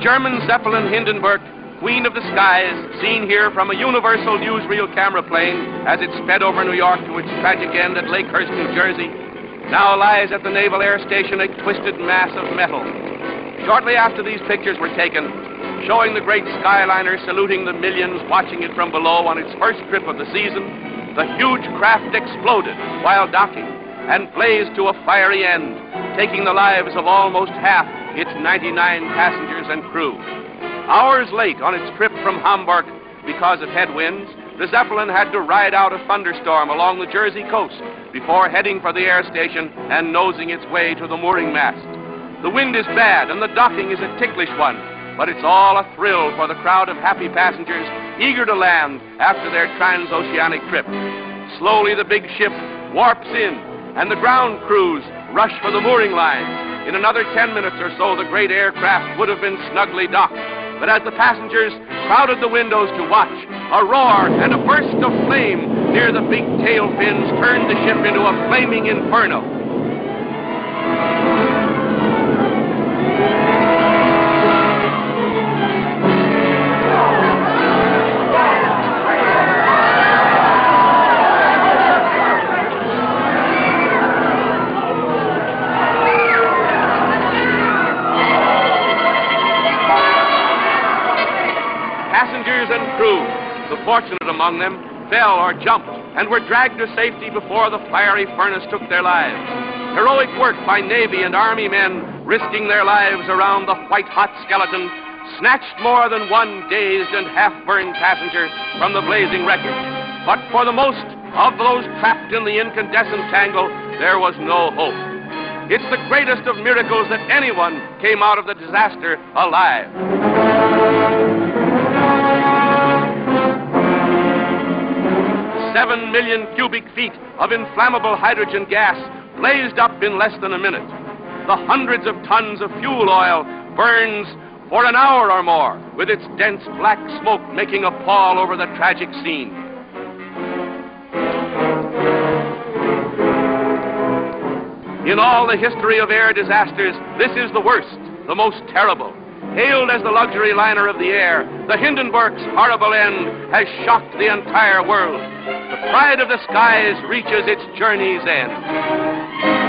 German Zeppelin Hindenburg, Queen of the Skies, seen here from a universal newsreel camera plane as it sped over New York to its tragic end at Lakehurst, New Jersey, now lies at the Naval Air Station a twisted mass of metal. Shortly after these pictures were taken, showing the great Skyliner saluting the millions watching it from below on its first trip of the season, the huge craft exploded while docking and blazed to a fiery end, taking the lives of almost half its 99 passengers and crew. Hours late on its trip from Hamburg because of headwinds, the Zeppelin had to ride out a thunderstorm along the Jersey coast before heading for the air station and nosing its way to the mooring mast. The wind is bad and the docking is a ticklish one, but it's all a thrill for the crowd of happy passengers eager to land after their transoceanic trip. Slowly the big ship warps in, and the ground crews rush for the mooring lines. In another 10 minutes or so, the great aircraft would have been snugly docked. But as the passengers crowded the windows to watch, a roar and a burst of flame near the big tail fins turned the ship into a flaming inferno. Passengers and crew, the fortunate among them, fell or jumped and were dragged to safety before the fiery furnace took their lives. Heroic work by Navy and Army men, risking their lives around the white-hot skeleton, snatched more than one dazed and half-burned passenger from the blazing wreckage. But for the most of those trapped in the incandescent tangle, there was no hope. It's the greatest of miracles that anyone came out of the disaster alive. 7 million cubic feet of inflammable hydrogen gas blazed up in less than a minute. The hundreds of tons of fuel oil burns for an hour or more, with its dense black smoke making a pall over the tragic scene. In all the history of air disasters, this is the worst, the most terrible. Hailed as the luxury liner of the air, the Hindenburg's horrible end has shocked the entire world. The pride of the skies reaches its journey's end.